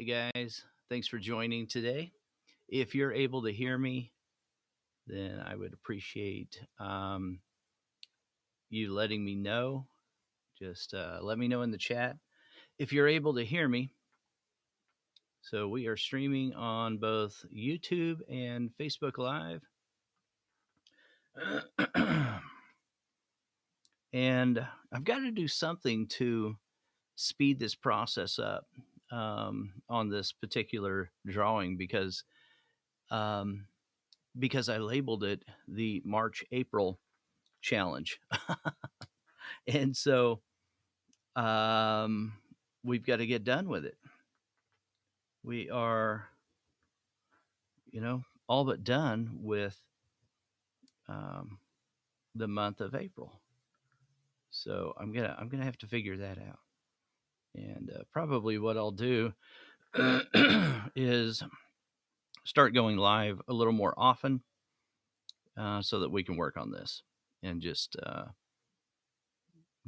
Hey guys, thanks for joining today. If you're able to hear me, then I would appreciate you letting me know. Just let me know in the chat if you're able to hear me. So we are streaming on both YouTube and Facebook Live. And I've got to do something to speed this process up on this particular drawing um, because I labeled it the March April challenge. And so um, we've got to get done with it. We are, all but done with um, the month of April. So I'm gonna have to figure that out. And probably what I'll do is start going live a little more often so that we can work on this and just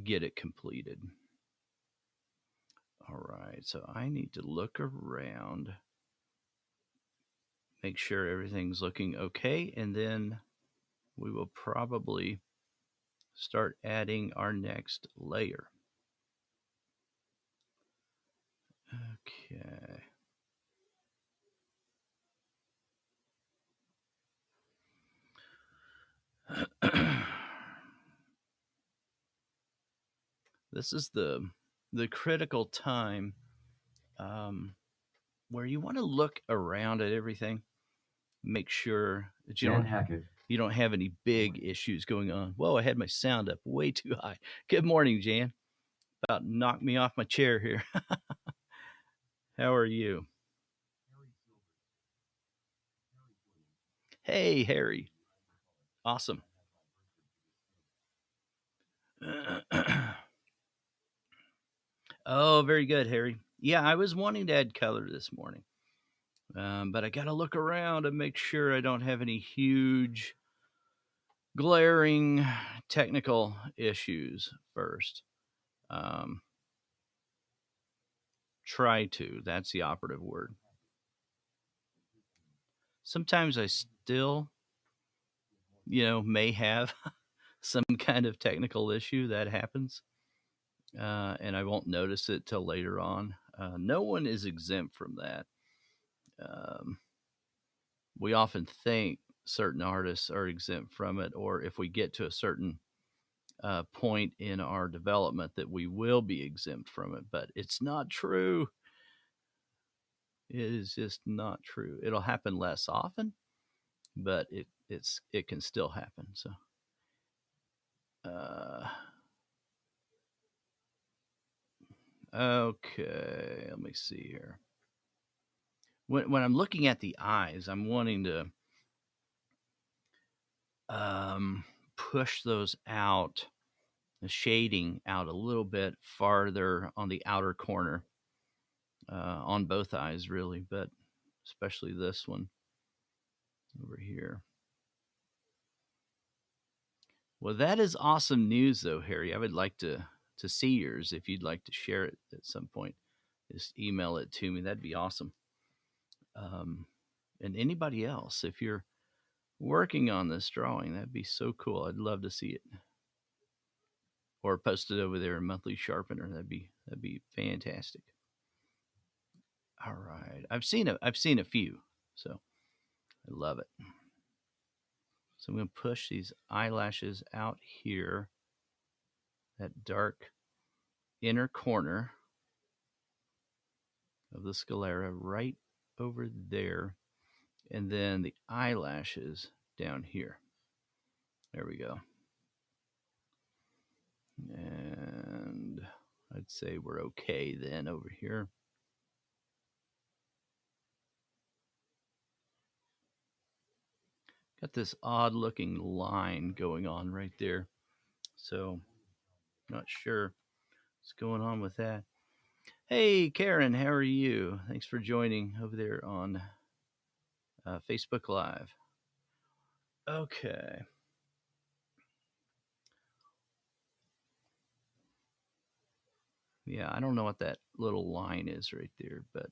get it completed. All right, so I need to look around, make sure everything's looking okay, and then we will probably start adding our next layer. Okay. This is the critical time where you want to look around at everything, make sure that you don't have any big issues going on. Whoa, I had my sound up way too high. Good morning, Jan. About knocked me off my chair here. How are you? Hey, Harry. Awesome. Oh, very good, Harry. Yeah, I was wanting to add color this morning, but I got to look around and make sure I don't have any huge, glaring technical issues first. Um, try to. That's the operative word. Sometimes I still, may have some kind of technical issue that happens, and I won't notice it till later on. No one is exempt from that. Um, we often think certain artists are exempt from it, or if we get to a certain point in our development, that we will be exempt from it, but it's not true. It is just not true. It'll happen less often, but it can still happen. So, uh, okay, let me see here. When I'm looking at the eyes, I'm wanting to push those out, the shading out a little bit farther on the outer corner, on both eyes, really, but especially this one over here. Well, that is awesome news, though, Harry. I would like to see yours if you'd like to share it at some point. Just email it to me. That'd be awesome. Um, and anybody else, if you're working on this drawing, that'd be so cool. I'd love to see it. Or post it over there in Monthly Sharpener. That'd be fantastic. All right, I've seen a few, so I love it. So I'm going to push these eyelashes out here, that dark inner corner of the sclera right over there, and then the eyelashes down here. There we go. And I'd say we're okay then over here. Got this odd looking line going on right there. So not sure what's going on with that. Hey, Karen, how are you? Thanks for joining over there on Facebook Live. Okay. Yeah, I don't know what that little line is right there, but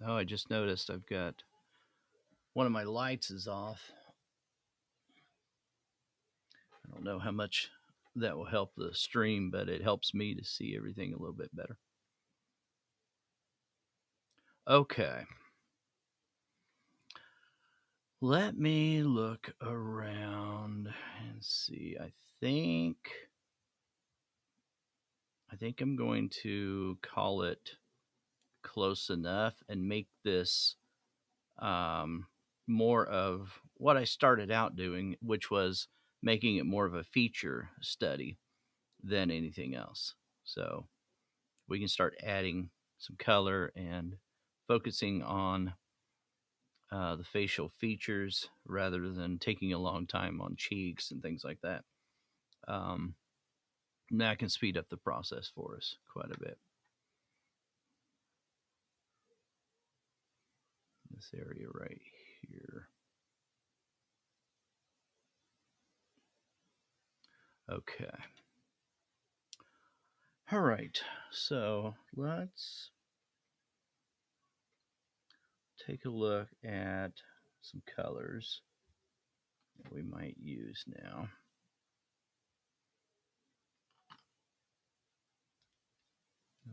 Oh, I just noticed I've got one of my lights is off. I don't know how much that will help the stream, but it helps me to see everything a little bit better. Okay. Let me look around and see. I think I'm going to call it close enough and make this um, more of what I started out doing, which was making it more of a feature study than anything else. So we can start adding some color and focusing on the facial features rather than taking a long time on cheeks and things like that. Um, that can speed up the process for us quite a bit. This area right here. Okay. All right. So let's take a look at some colors that we might use now.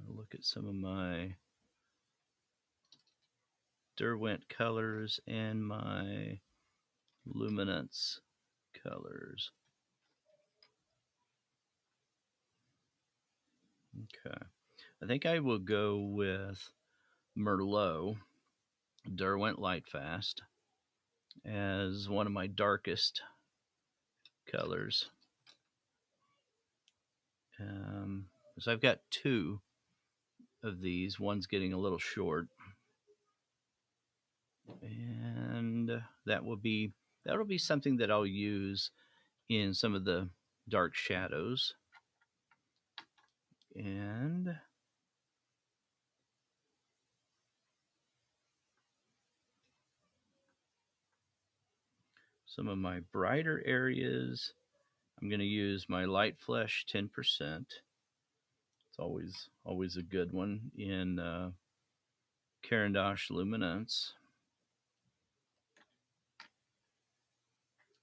I'll look at some of my Derwent colors and my luminance colors. Okay. I think I will go with Merlot Derwent Lightfast as one of my darkest colors. So I've got two of these. One's getting a little short, and that'll be something that I'll use in some of the dark shadows and some of my brighter areas. I'm going to use my Light Flesh 10%. It's always a good one in Carandash Luminance.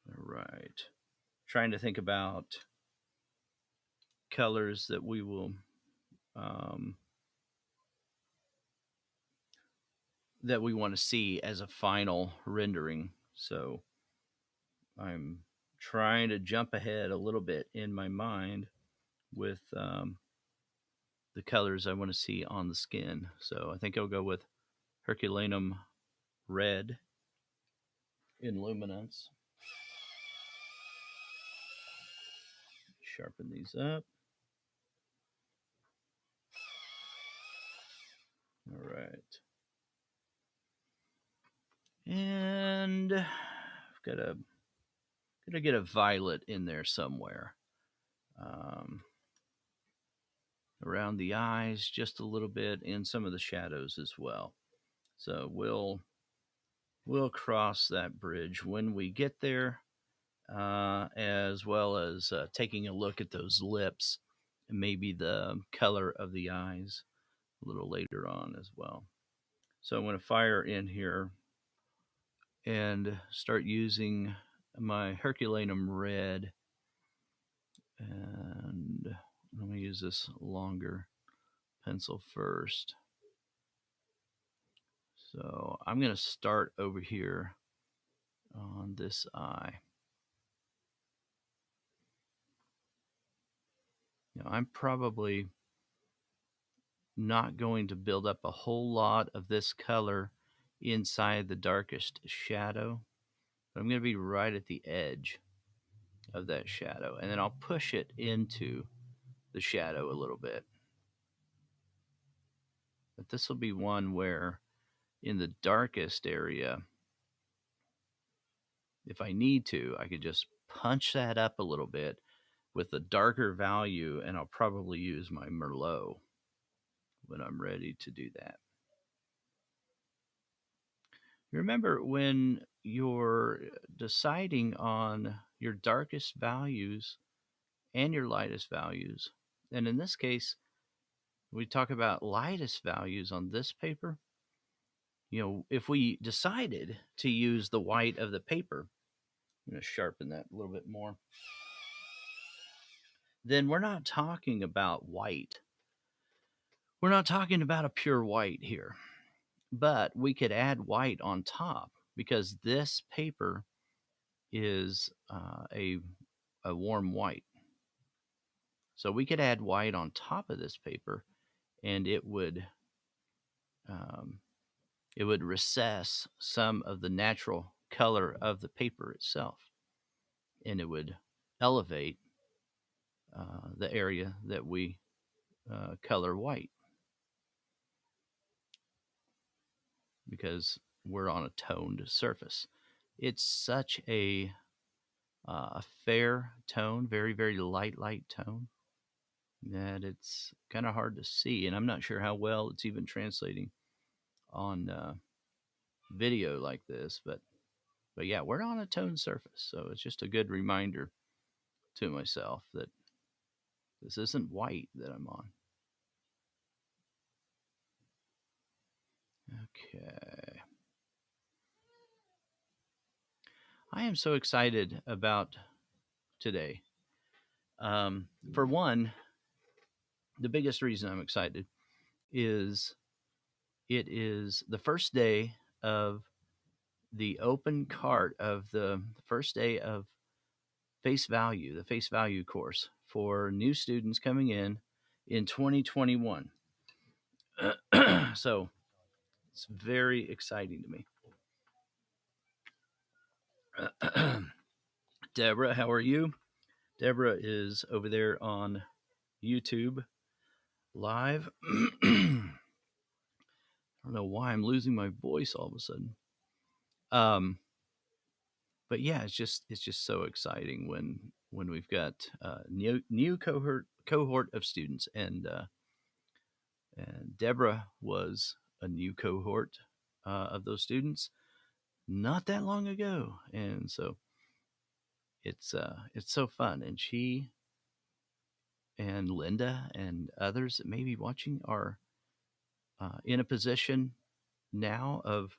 All right. Trying to think about colors that we will um, that we want to see as a final rendering. So I'm trying to jump ahead a little bit in my mind with the colors I want to see on the skin. So I think I'll go with Herculaneum Red in Luminance. Sharpen these up. All right. And I've got to get a violet in there somewhere. Um, Around the eyes just a little bit and some of the shadows as well. So we'll cross that bridge when we get there, as well as taking a look at those lips and maybe the color of the eyes a little later on as well. So I'm going to fire in here and start using my Herculaneum Red. And let me use this longer pencil first. So I'm going to start over here on this eye. Now, I'm probably not going to build up a whole lot of this color inside the darkest shadow, but I'm going to be right at the edge of that shadow, and then I'll push it into the shadow a little bit. But this will be one where in the darkest area, if I need to, I could just punch that up a little bit with a darker value, and I'll probably use my Merlot when I'm ready to do that. Remember, when you're deciding on your darkest values and your lightest values, and in this case, we talk about lightest values on this paper, if we decided to use the white of the paper, I'm going to sharpen that a little bit more, then we're not talking about white. We're not talking about a pure white here, but we could add white on top because this paper is a warm white. So we could add white on top of this paper, and um, it would recess some of the natural color of the paper itself, and it would elevate the area that we color white because we're on a toned surface. It's such a fair tone, very, very light tone, that it's kind of hard to see. And I'm not sure how well it's even translating on video like this, but yeah, we're on a toned surface. So it's just a good reminder to myself that this isn't white that I'm on. Okay. I am so excited about today. For one, the biggest reason I'm excited is it is the first day of the open cart of the first day of the face value course for new students coming in 2021. So it's very exciting to me. Deborah, how are you? Deborah is over there on YouTube live. I don't know why I'm losing my voice all of a sudden. Um, but yeah, it's just so exciting when we've got new cohort of students, and Deborah was a new cohort of those students not that long ago, and so it's so fun. And she and Linda and others that may be watching are in a position now of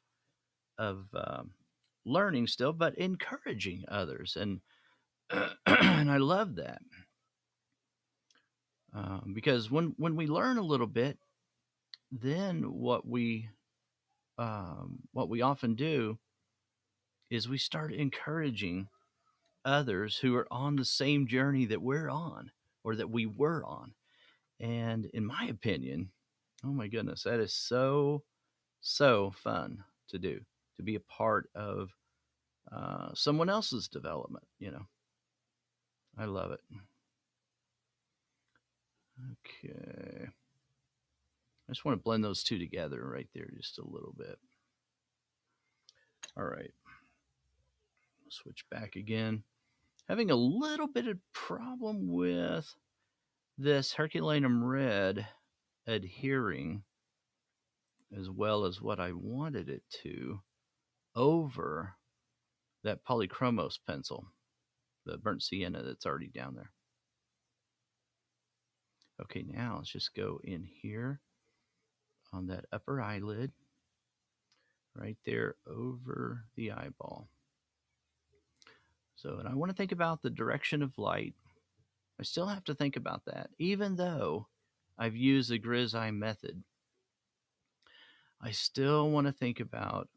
learning still, but encouraging others, and and I love that because when we learn a little bit, then what we often do is we start encouraging others who are on the same journey that we're on or that we were on. And in my opinion, oh my goodness, that is so fun to do, to be a part of someone else's development. I love it. Okay. I just want to blend those two together right there just a little bit. All right. Switch back again. Having a little bit of problem with this Herculaneum red adhering as well as what I wanted it to over that polychromos pencil, the burnt sienna that's already down there. Okay, now let's just go in here on that upper eyelid, right there over the eyeball. So, and I want to think about the direction of light. I still have to think about that, even though I've used the grisaille method. I still want to think about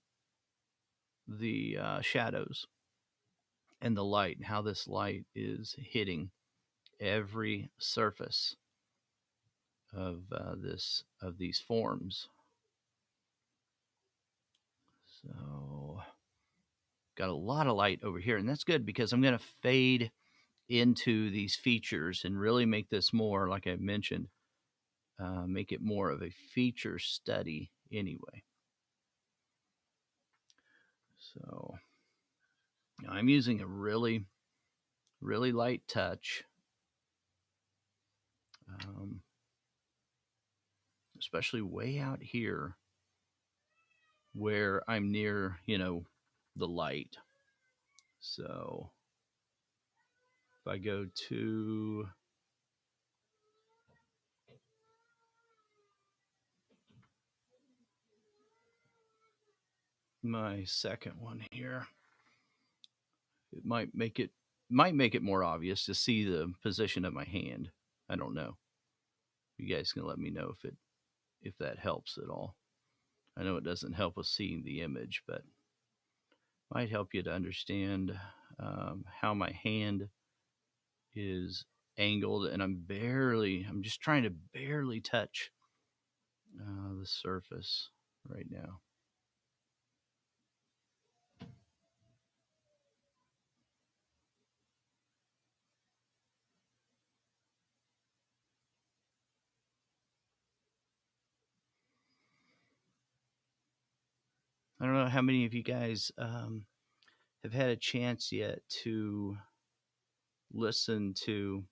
the shadows and the light, and how this light is hitting every surface of these forms. So got a lot of light over here, and that's good because I'm going to fade into these features and really make this more, like I mentioned, make it more of a feature study anyway. So I'm using a really, really light touch, especially way out here where I'm near, the light. So if I go to my second one here. It might make it more obvious to see the position of my hand. I don't know. You guys can let me know if that helps at all. I know it doesn't help with seeing the image, but might help you to understand how my hand is angled, and I'm just trying to barely touch the surface right now. I don't know how many of you guys have had a chance yet to listen to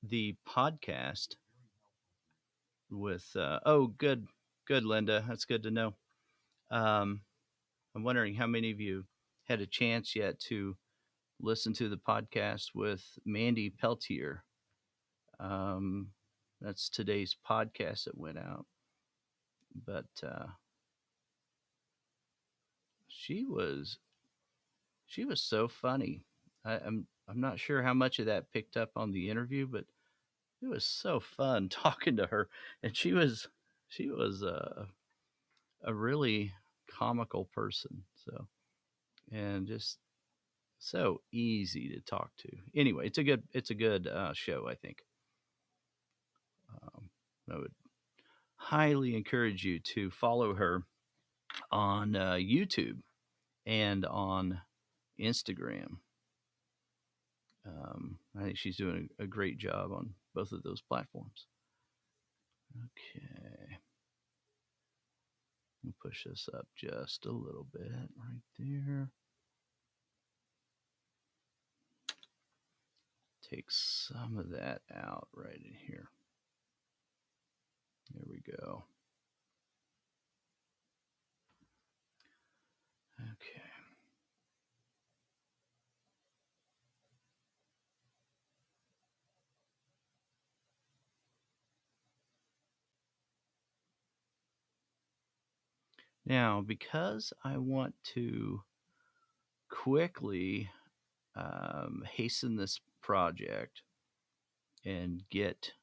the podcast with. Oh, good, Linda. That's good to know. Um, I'm wondering how many of you had a chance yet to listen to the podcast with Mandy Peltier. Um, that's today's podcast that went out, but she was she was so funny. I'm not sure how much of that picked up on the interview, but it was so fun talking to her, and she was a really comical person. So and just so easy to talk to. Anyway, it's a good show. I think I would highly encourage you to follow her on YouTube and on Instagram. I think she's doing a great job on both of those platforms. Okay. I'll push this up just a little bit right there. Take some of that out right in here. There we go. Okay. Now, because I want to quickly hasten this project and get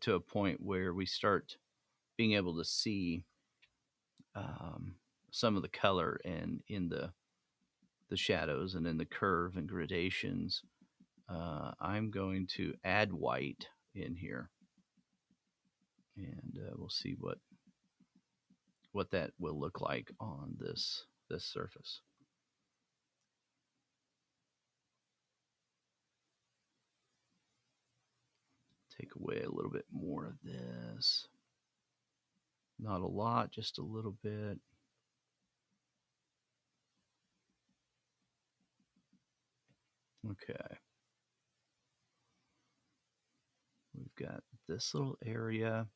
to a point where we start being able to see um, some of the color and in the shadows and in the curve and gradations, I'm going to add white in here, and we'll see what that will look like on this surface. Take away a little bit more of this. Not a lot, just a little bit. Okay. We've got this little area,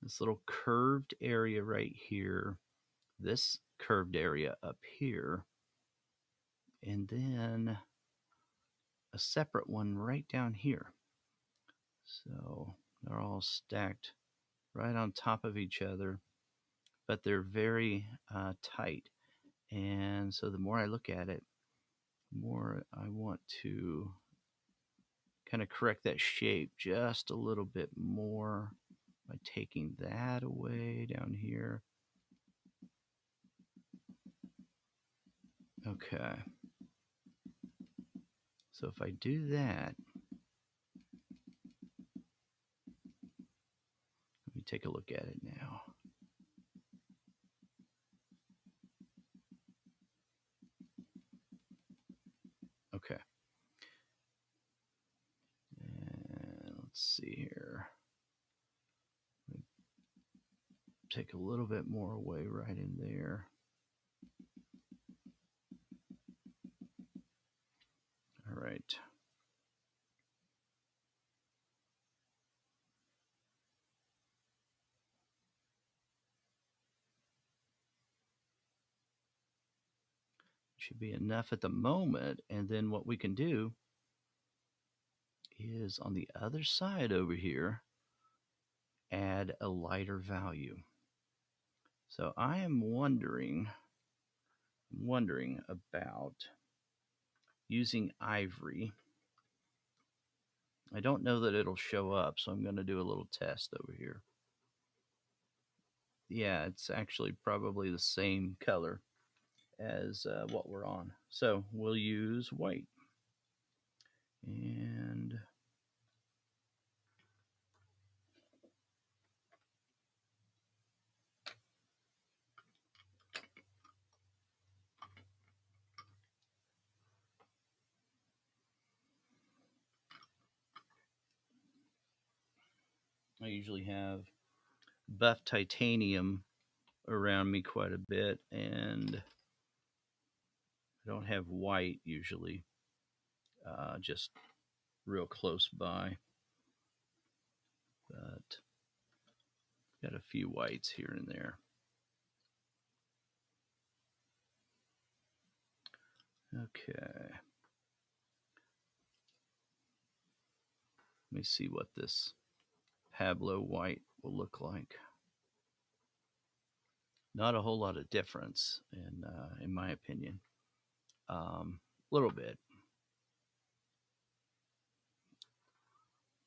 this little curved area right here, this curved area up here, and then a separate one right down here. So they're all stacked right on top of each other, but they're very tight. And so the more I look at it, the more I want to kind of correct that shape just a little bit more by taking that away down here. Okay. So if I do that, let me take a look at it now. Okay. And let's see here. Take a little bit more away right in there. All right. Should be enough at the moment. And then what we can do is on the other side over here, add a lighter value. So I am wondering about using ivory. I don't know that it'll show up, so I'm going to do a little test over here. Yeah, it's actually probably the same color as what we're on. So we'll use white. And I usually have buff titanium around me quite a bit, and I don't have white usually, just real close by. But got a few whites here and there. Okay. Let me see what this Pablo white will look like. Not a whole lot of difference, in my opinion. A little bit.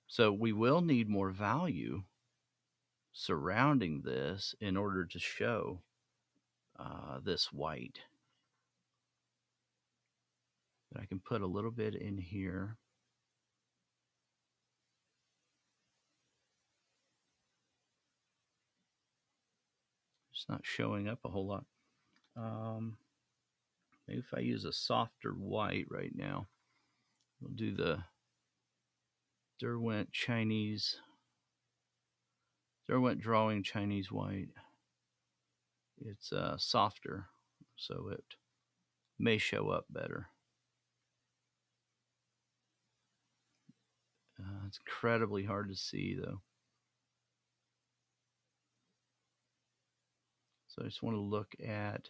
So we will need more value surrounding this in order to show this white. But I can put a little bit in here. It's not showing up a whole lot. Maybe if I use a softer white right now, we'll do the Derwent Drawing Chinese white. It's softer, so it may show up better. It's incredibly hard to see, though. So I just want to look at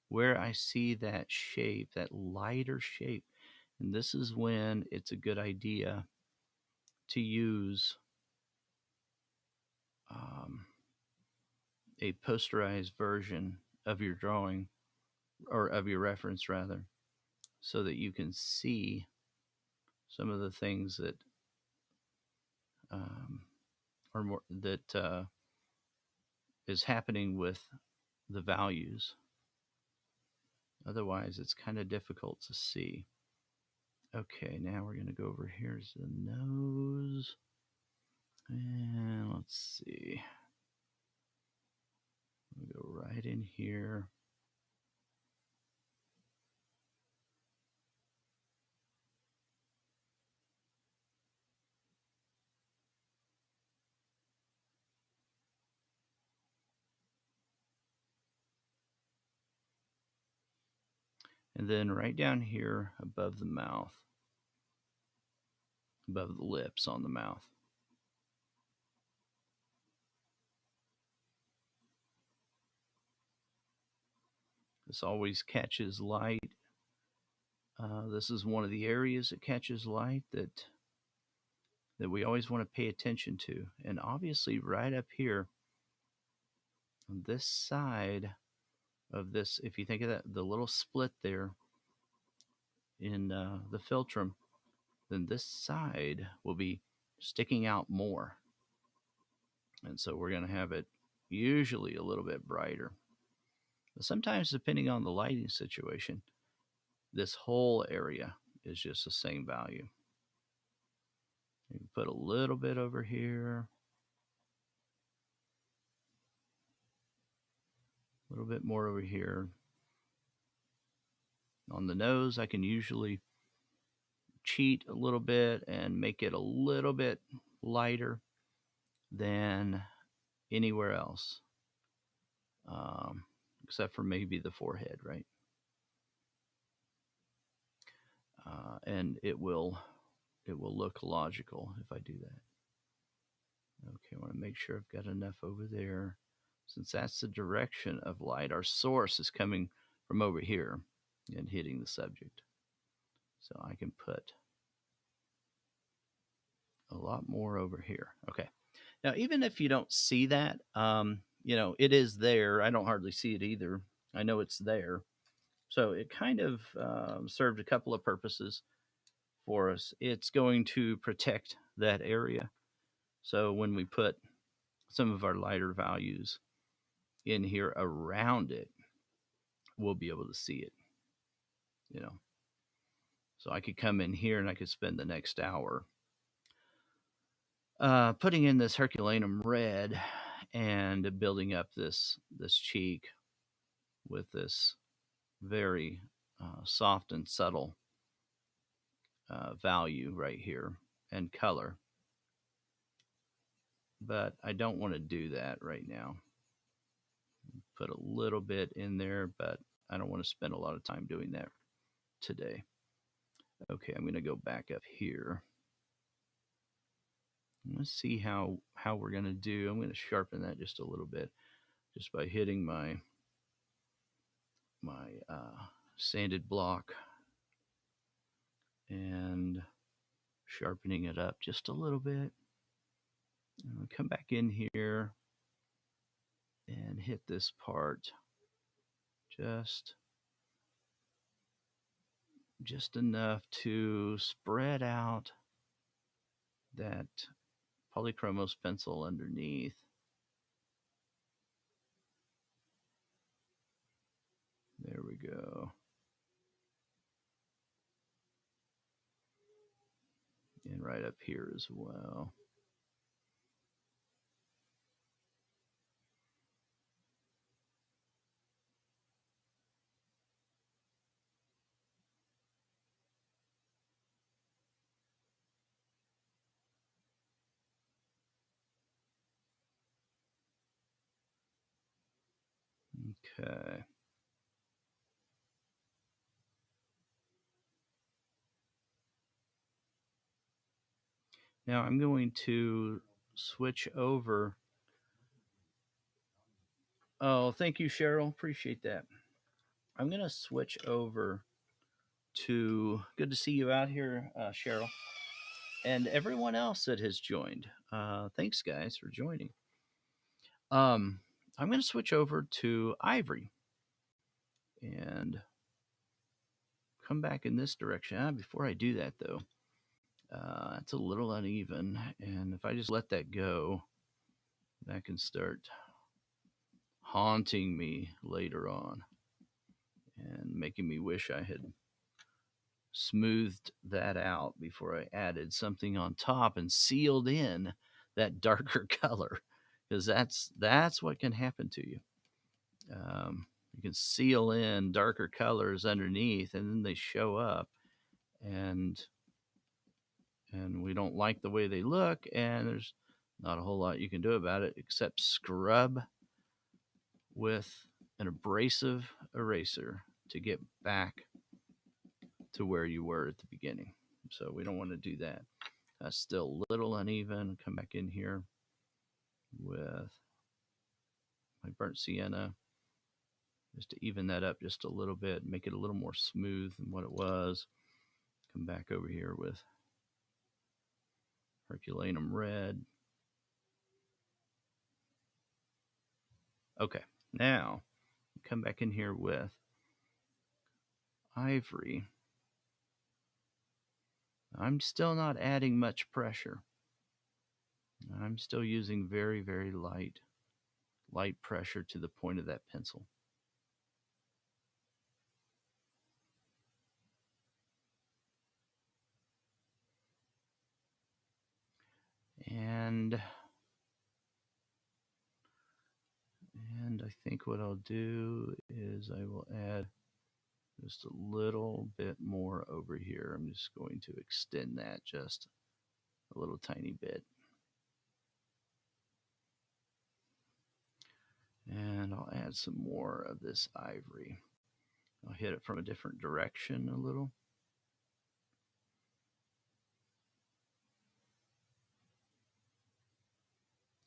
where I see that shape, that lighter shape. And this is when it's a good idea to use um, a posterized version of your drawing, or of your reference rather, so that you can see some of the things that um, are more that is happening with the values. Otherwise, it's kind of difficult to see. Okay, now we're going to go over here's the nose. And let's see. We'll go right in here. And then right down here above the mouth, above the lips on the mouth. This always catches light. This is one of the areas that catches light that we always want to pay attention to. And obviously, right up here on this side of this, if you think of that, the little split there in the philtrum, then this side will be sticking out more. And so we're going to have it usually a little bit brighter. But sometimes, depending on the lighting situation, this whole area is just the same value. You can put a little bit over here, a little bit more over here. On the nose, I can usually cheat a little bit and make it a little bit lighter than anywhere else, except for maybe the forehead, right? And it will look logical if I do that. Okay, I want to make sure I've got enough over there. Since that's the direction of light, our source is coming from over here and hitting the subject. So I can put a lot more over here. Okay. Now, even if you don't see that, it is there. I don't hardly see it either. I know it's there. So it kind of served a couple of purposes for us. It's going to protect that area. So when we put some of our lighter values in here around it, we'll be able to see it, you know. So I could come in here and I could spend the next hour putting in this Herculaneum red and building up this cheek with this very soft and subtle value right here and color. But I don't want to do that right now. Put a little bit in there, but I don't want to spend a lot of time doing that today. Okay, I'm going to go back up here. Let's see how we're going to do. I'm going to sharpen that just a little bit, just by hitting my sanded block and sharpening it up just a little bit. And come back in here and hit this part just enough to spread out that polychromos pencil underneath. There we go. And right up here as well. Okay. Now I'm going to switch over. Oh, thank you, Cheryl. Appreciate that. I'm going to switch over to, good to see you out here, Cheryl, and everyone else that has joined. Thanks, guys, for joining. I'm going to switch over to Ivory and come back in this direction. Before I do that, though, it's a little uneven. And if I just let that go, that can start haunting me later on and making me wish I had smoothed that out before I added something on top and sealed in that darker color, because that's what can happen to you. You can seal in darker colors underneath, and then they show up, and we don't like the way they look, and there's not a whole lot you can do about it except scrub with an abrasive eraser to get back to where you were at the beginning. So we don't want to do that. That's still a little uneven. Come back in here with my burnt sienna just to even that up just a little bit, make it a little more smooth than what it was. Come back over here with Herculaneum red. Okay, now come back in here with Ivory. I'm still not adding much pressure. I'm still using very, very light pressure to the point of that pencil. And I think what I'll do is I will add just a little bit more over here. I'm just going to extend that just a little tiny bit. And I'll add some more of this ivory. I'll hit it from a different direction a little.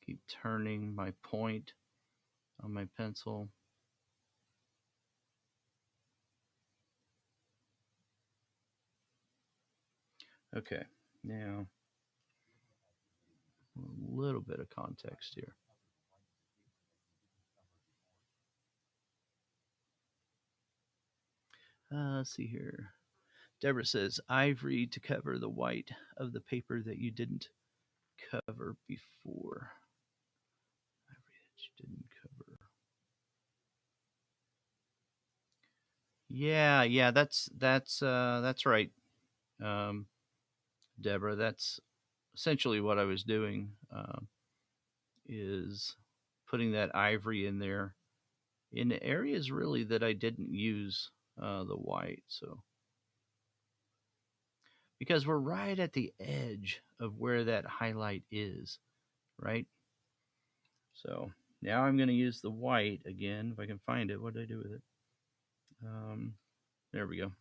Keep turning my point on my pencil. Okay, now a little bit of context here. Let's see here. Deborah says ivory to cover the white of the paper that you didn't cover before. Ivory that you didn't cover. Yeah, that's right, um, Deborah. That's essentially what I was doing. Is putting that ivory in there in areas really that I didn't use the white. So because we're right at the edge of where that highlight is, right? So now I'm going to use the white again if I can find it. What did I do with it? There we go.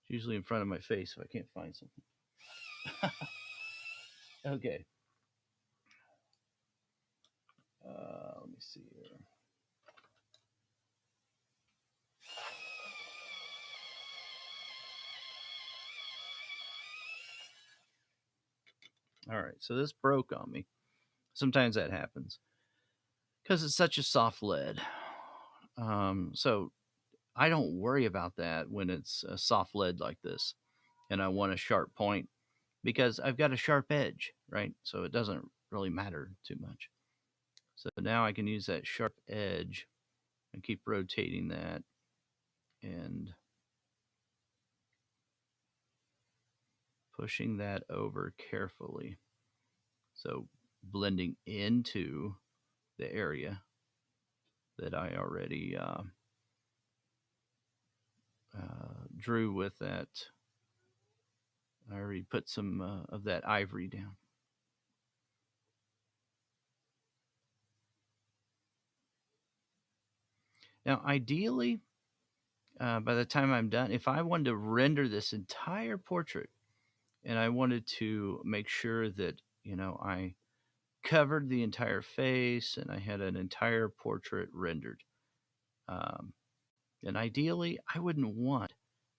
It's usually in front of my face if I can't find something. Okay. Let me see here. All right. So this broke on me. Sometimes that happens because it's such a soft lead. So I don't worry about that when it's a soft lead like this and I want a sharp point because I've got a sharp edge, right? So it doesn't really matter too much. So now I can use that sharp edge and keep rotating that and pushing that over carefully. So blending into the area that I already drew with that. I already put some of that ivory down. Now, ideally, by the time I'm done, if I wanted to render this entire portrait and I wanted to make sure that, I covered the entire face and I had an entire portrait rendered, um, and ideally, I wouldn't want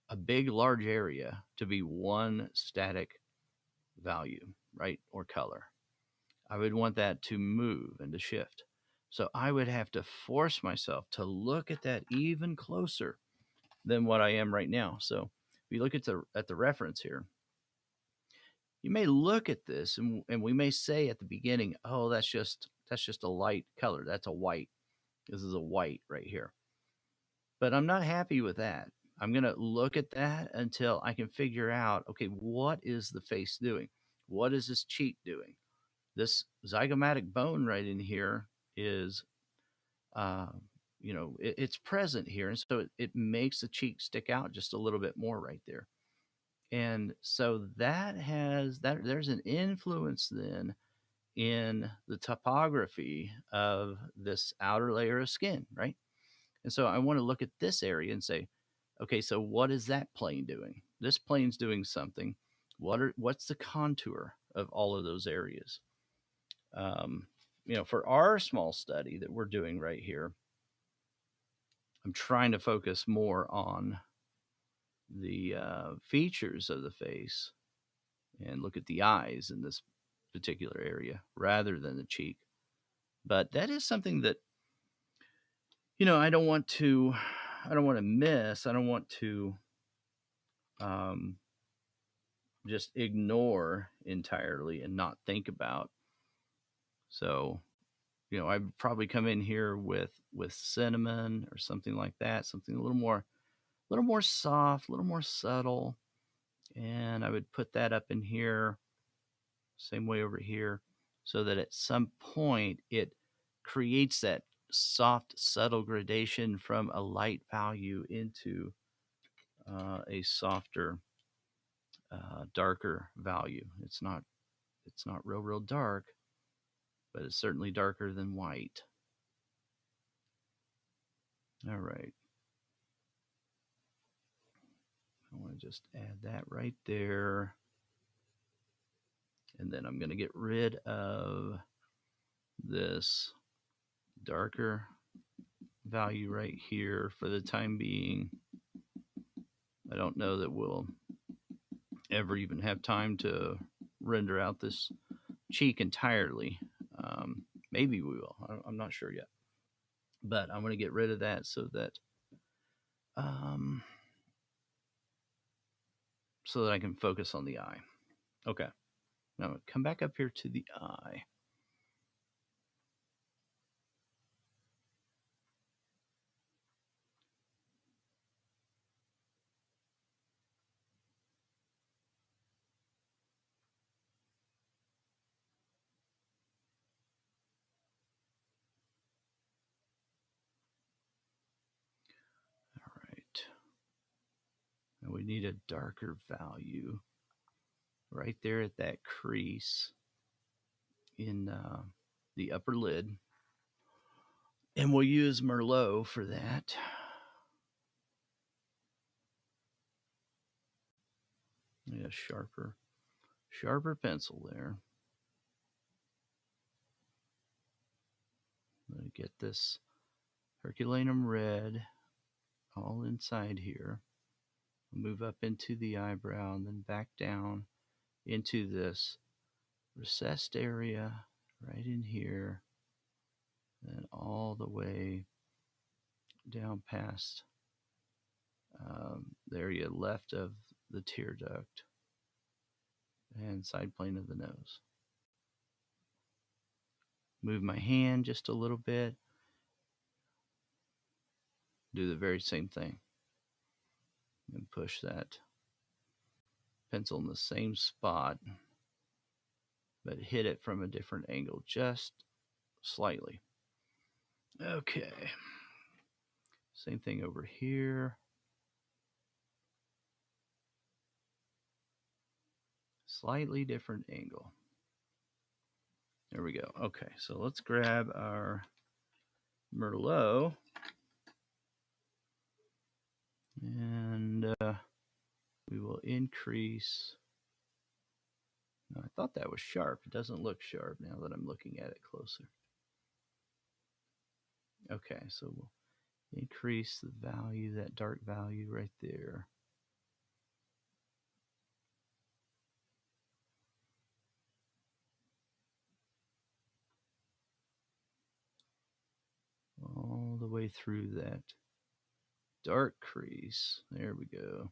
a big, large area to be one static value, right? Or color. I would want that to move and to shift. So I would have to force myself to look at that even closer than what I am right now. So if you look at the reference here, you may look at this and we may say at the beginning, oh, that's just a light color. That's a white. This is a white right here. But I'm not happy with that. I'm going to look at that until I can figure out, okay, what is the face doing? What is this cheek doing? This zygomatic bone right in here is, uh, it's present here. And so it makes the cheek stick out just a little bit more right there. And so there's an influence then in the topography of this outer layer of skin, right? And so I want to look at this area and say, okay, so what is that plane doing? This plane's doing something. What's the contour of all of those areas? For our small study that we're doing right here, I'm trying to focus more on the features of the face and look at the eyes in this particular area rather than the cheek. But that is something that I don't want to miss. I don't want to um, just ignore entirely and not think about. So, I'd probably come in here with cinnamon or something like that, something a little more soft, a little more subtle, and I would put that up in here, same way over here, so that at some point it creates that soft, subtle gradation from a light value into a softer, darker value. It's not real dark, but it's certainly darker than white. All right. I want to just add that right there. And then I'm going to get rid of this darker value right here for the time being. I don't know that we'll ever even have time to render out this cheek entirely. Maybe we will. I'm not sure yet. But I'm going to get rid of that so that so that I can focus on the eye. Okay. Now come back up here to the eye. All right. And we need a darker value right there at that crease in the upper lid. And we'll use Merlot for that. Yeah, sharper pencil there. I'm going to get this Herculaneum red all inside here. Move up into the eyebrow and then back down into this recessed area right in here, and all the way down past the area left of the tear duct and side plane of the nose. Move my hand just a little bit. Do the very same thing. And push that pencil in the same spot, but hit it from a different angle, just slightly. Okay. Same thing over here. Slightly different angle. There we go. Okay, so let's grab our Merlot. And we will increase. No, I thought that was sharp. It doesn't look sharp now that I'm looking at it closer. Okay, so we'll increase the value, that dark value right there. All the way through that dark crease. There we go.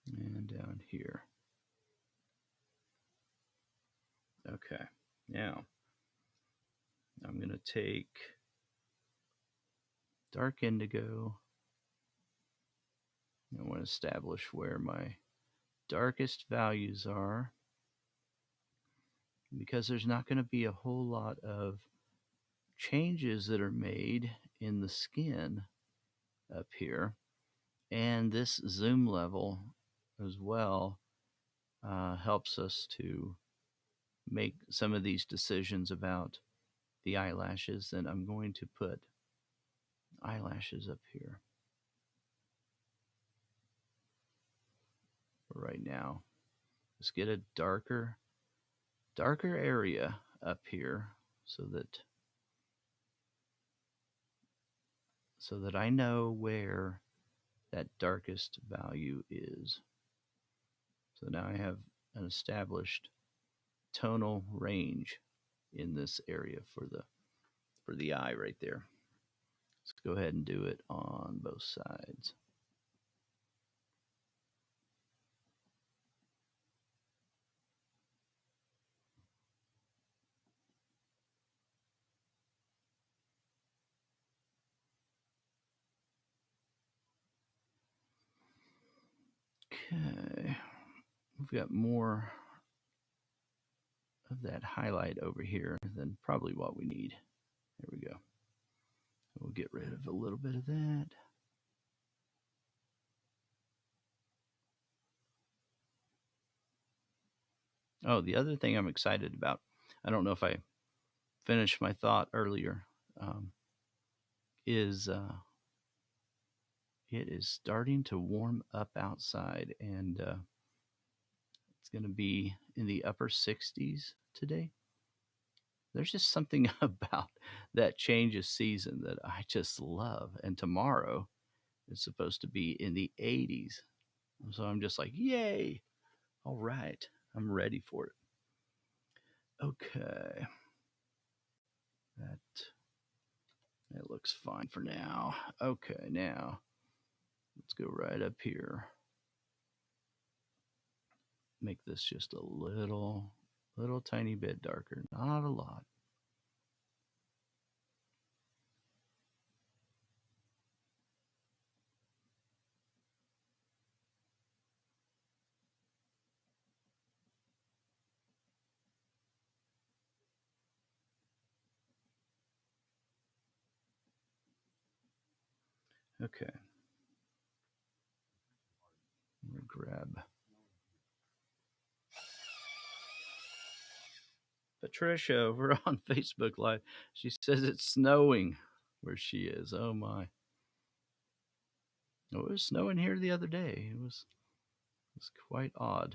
And down here. Okay, now I'm going to take dark indigo. I want to establish where my darkest values are, because there's not going to be a whole lot of changes that are made in the skin up here. And this zoom level as well helps us to make some of these decisions about the eyelashes. And I'm going to put eyelashes up here for right now. Let's get a darker area up here so that I know where that darkest value is. So now I have an established tonal range in this area for the eye right there. Let's go ahead and do it on both sides. Okay, we've got more of that highlight over here than probably what we need. There we go. We'll get rid of a little bit of that. Oh, the other thing I'm excited about, I don't know if I finished my thought earlier, is it is starting to warm up outside, and it's going to be in the upper 60s today. There's just something about that change of season that I just love. And tomorrow it's supposed to be in the 80s. So I'm just like, yay. All right. I'm ready for it. Okay. That looks fine for now. Okay, now Let's go right up here. Make this just a little tiny bit darker, not a lot. Okay. I'm gonna grab Patricia over on Facebook Live. She says it's snowing where she is. Oh my. Oh, it was snowing here the other day. It was quite odd.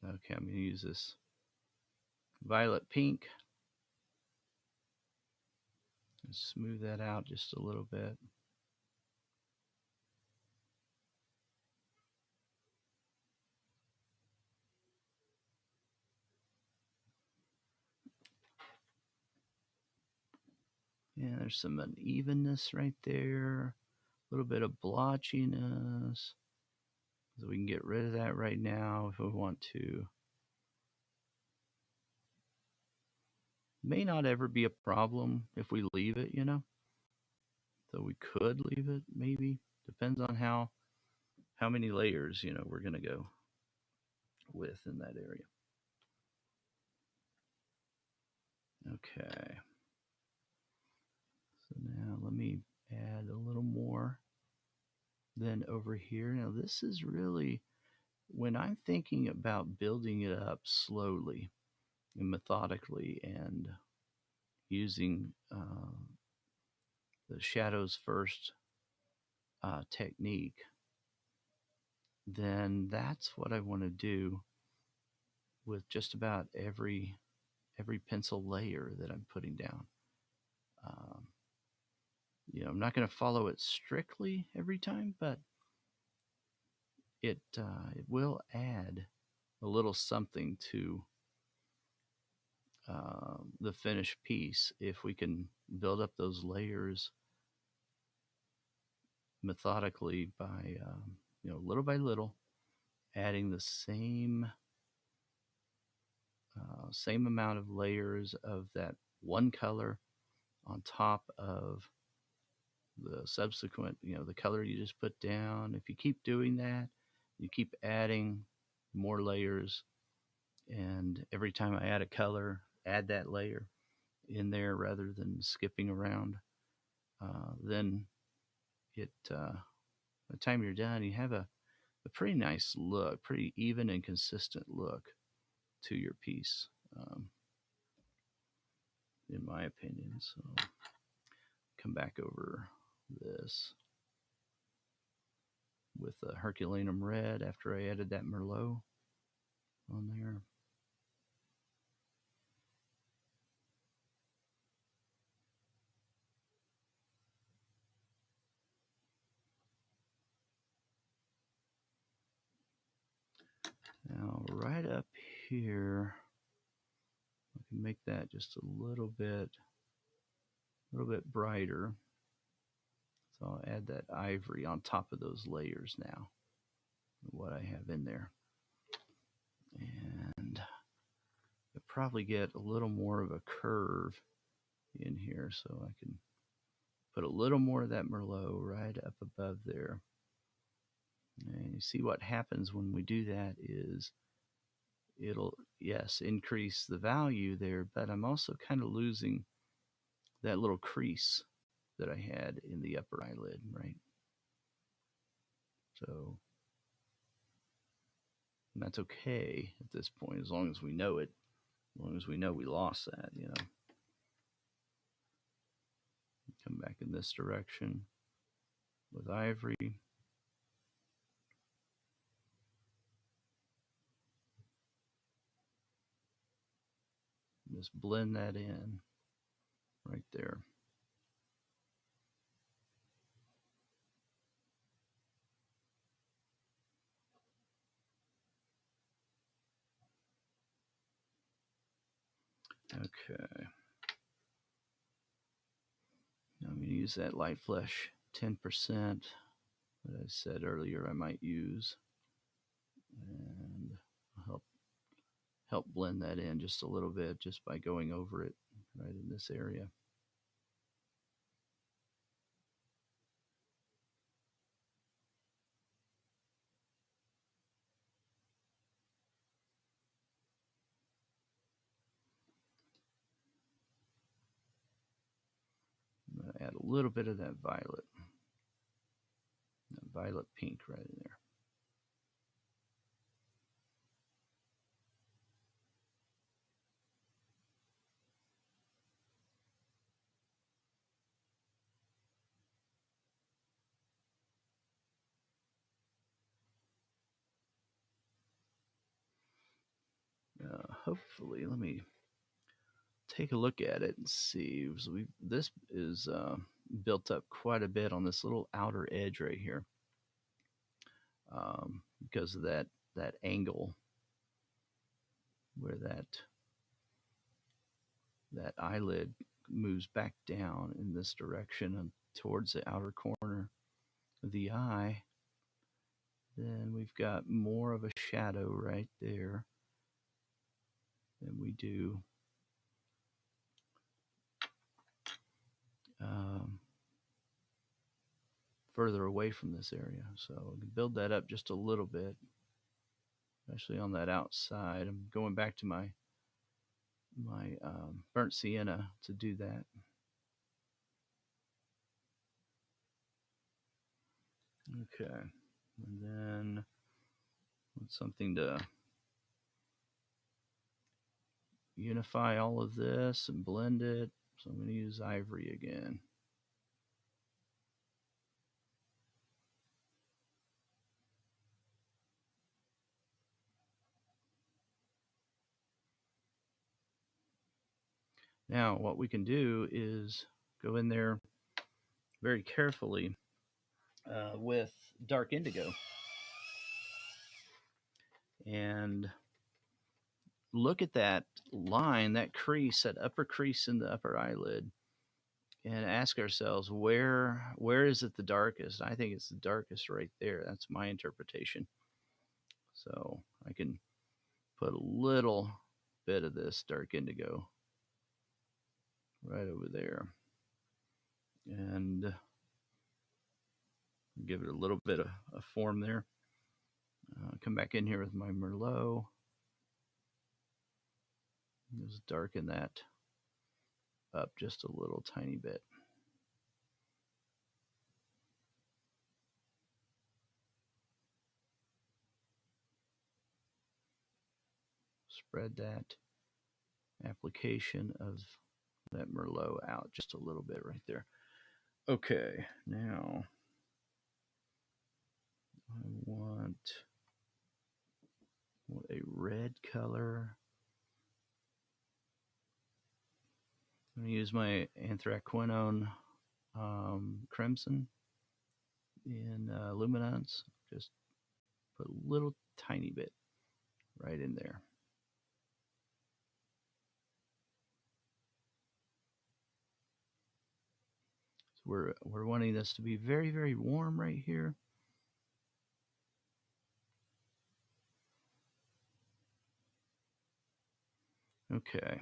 Okay, I'm gonna use this violet pink and smooth that out just a little bit. Yeah, there's some unevenness right there, a little bit of blotchiness. So we can get rid of that right now if we want to. May not ever be a problem if we leave it, So we could leave it, maybe. Depends on how many layers, we're gonna go with in that area. Okay. So now let me add a little more. Then over here, now this is really when I'm thinking about building it up slowly and methodically and using the shadows first technique, then that's what I want to do with just about every pencil layer that I'm putting down. Um, I'm not going to follow it strictly every time, but it will add a little something to the finished piece if we can build up those layers methodically by little by little, adding the same amount of layers of that one color on top of the subsequent, the color you just put down. If you keep doing that, you keep adding more layers, and every time I add a color, add that layer in there rather than skipping around. Then by the time you're done, you have a pretty nice look, pretty even and consistent look to your piece, in my opinion. So come back over this with the Herculaneum red after I added that Merlot on there. Now, right up here, I can make that just a little bit brighter. So I'll add that ivory on top of those layers now, what I have in there. And I'll probably get a little more of a curve in here so I can put a little more of that Merlot right up above there. And you see what happens when we do that is it'll, yes, increase the value there, but I'm also kind of losing that little crease that I had in the upper eyelid, right? So that's okay at this point, as long as we know it, as long as we know we lost that. Come back in this direction with ivory. Just blend that in right there. Okay. Now I'm going to use that light flesh 10% that I said earlier I might use, and help blend that in just a little bit just by going over it right in this area. I'm going to add a little bit of that violet pink right in there. Hopefully, let me take a look at it and see. So this is built up quite a bit on this little outer edge right here, because of that angle where that eyelid moves back down in this direction and towards the outer corner of the eye. Then we've got more of a shadow right there than we do um, further away from this area. So we can build that up just a little bit, especially on that outside. I'm going back to my burnt sienna to do that. Okay, and then want something to unify all of this and blend it. So I'm going to use ivory again. Now, what we can do is go in there very carefully with dark indigo and look at that line, that crease, that upper crease in the upper eyelid, and ask ourselves where is it the darkest? I think it's the darkest right there. That's my interpretation. So I can put a little bit of this dark indigo right over there and give it a little bit of form there. Come back in here with my Merlot. Just darken that up just a little tiny bit. Spread that application of that Merlot out just a little bit right there. Okay, now I want a red color. I'm going to use my anthraquinone crimson in luminance. Just put a little tiny bit right in there. So we're wanting this to be very, very warm right here. Okay.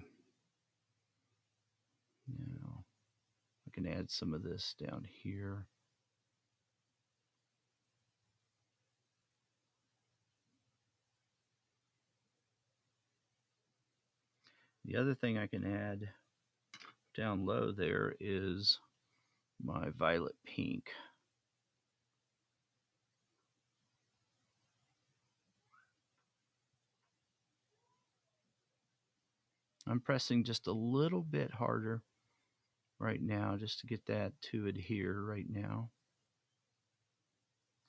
Now I can add some of this down here. The other thing I can add down low there is my violet pink. I'm pressing just a little bit harder right now just to get that to adhere right now.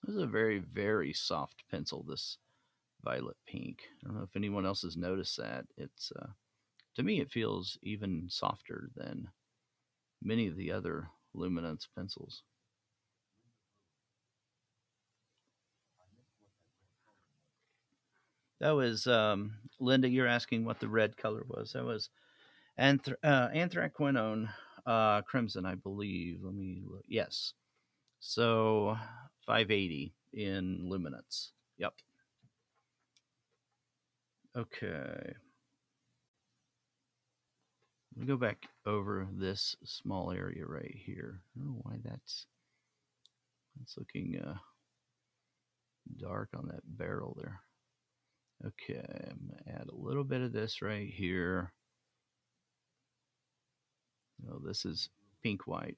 This is a very, very soft pencil, this violet pink. I don't know if anyone else has noticed that. It's to me, it feels even softer than many of the other luminance pencils. That was Linda. You're asking what the red color was. That was anthraquinone Crimson, I believe. Let me look. Yes. So 580 in luminance. Yep. Okay. Let me go back over this small area right here. I don't know why that's looking dark on that barrel there. Okay, I'm gonna add a little bit of this right here. Oh, this is pink white.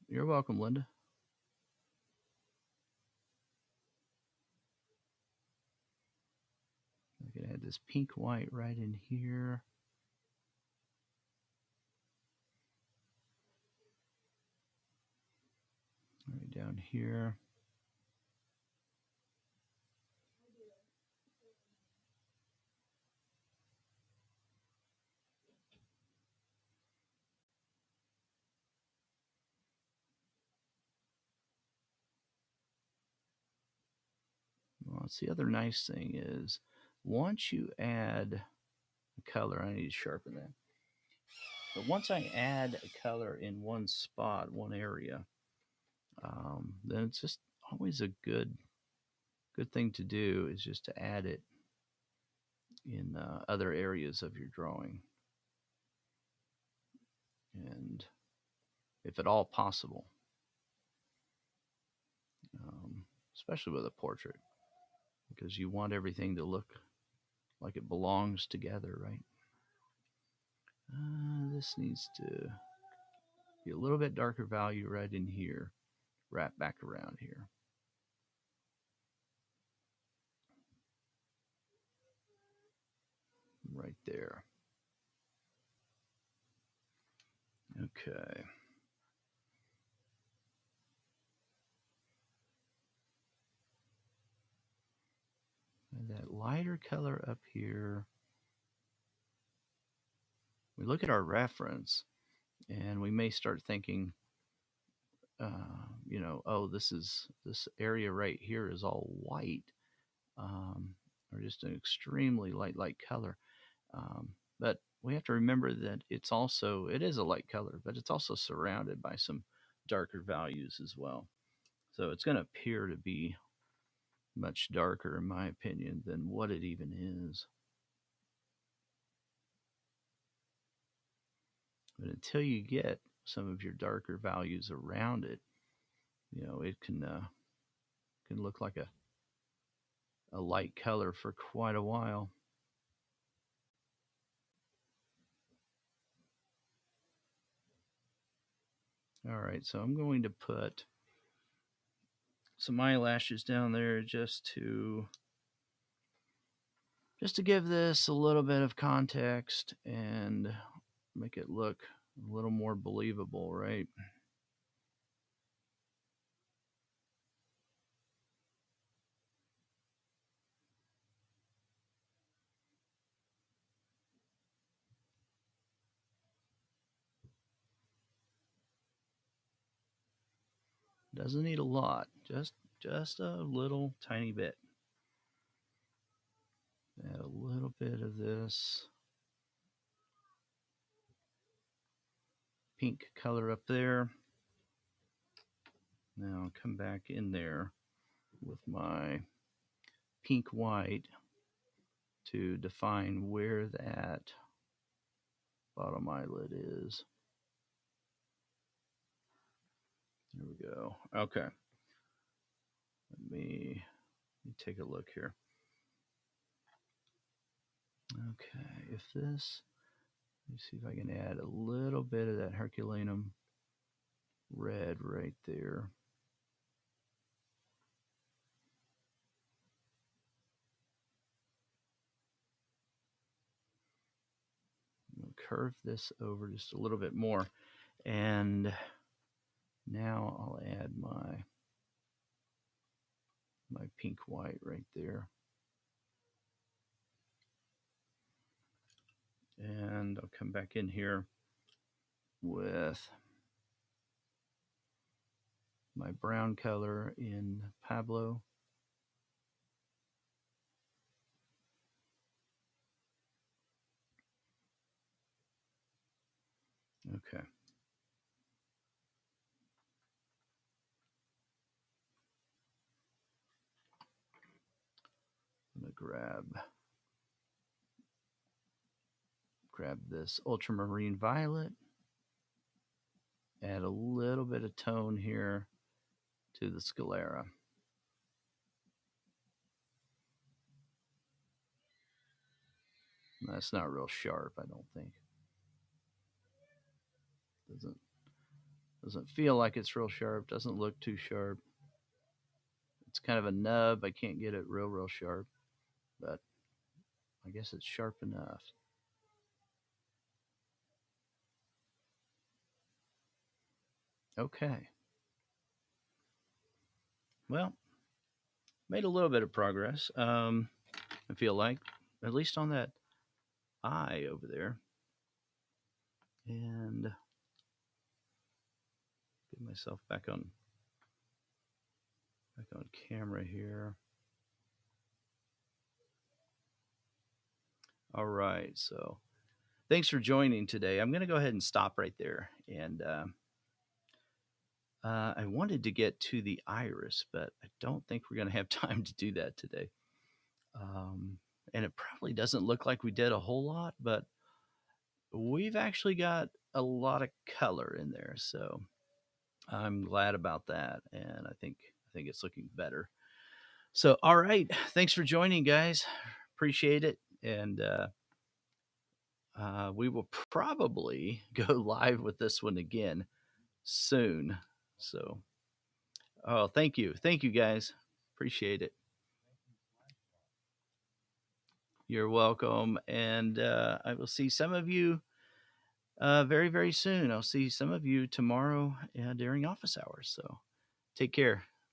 You're welcome, Linda. I can add this pink white right in here. Right down here. Well, that's the other nice thing is once you add a color, I need to sharpen that. But once I add a color in one spot, one area, then it's just always a good thing to do is just to add it in other areas of your drawing, and if at all possible, um, especially with a portrait, because you want everything to look like it belongs together, right? This needs to be a little bit darker value right in here, wrap back around here. Right there. Okay. And that lighter color up here, we look at our reference and we may start thinking, oh, this area right here is all white, um, or just an extremely light color. But we have to remember that it is a light color, but it's also surrounded by some darker values as well. So it's going to appear to be much darker, in my opinion, than what it even is. But until you get some of your darker values around it, it can look like a light color for quite a while. All right, so I'm going to put some eyelashes down there just to give this a little bit of context and make it look a little more believable, right? Doesn't need a lot, just a little tiny bit. Add a little bit of this pink color up there. Now come back in there with my pink white to define where that bottom eyelid is. There we go. Okay. Let me take a look here. Okay, let me see if I can add a little bit of that Herculaneum red right there. Curve this over just a little bit more, and now I'll add my pink white right there, and I'll come back in here with my brown color in Pablo. grab this ultramarine violet, add a little bit of tone here to the sclera. That's not real sharp, I don't think. Doesn't doesn't feel like it's real sharp. Doesn't look too sharp. It's kind of a nub. I can't get it real sharp, but I guess it's sharp enough. Okay. Well, made a little bit of progress. I feel like, at least on that eye over there, and get myself back on camera here. All right, so thanks for joining today. I'm going to go ahead and stop right there, and I wanted to get to the iris, but I don't think we're going to have time to do that today. And it probably doesn't look like we did a whole lot, but we've actually got a lot of color in there, so I'm glad about that, and I think it's looking better. So, all right, thanks for joining, guys. Appreciate it, and we will probably go live with this one again soon. So, oh, thank you, guys. Appreciate it. You're welcome, and I will see some of you very soon. I'll see some of you tomorrow during office hours. So, take care.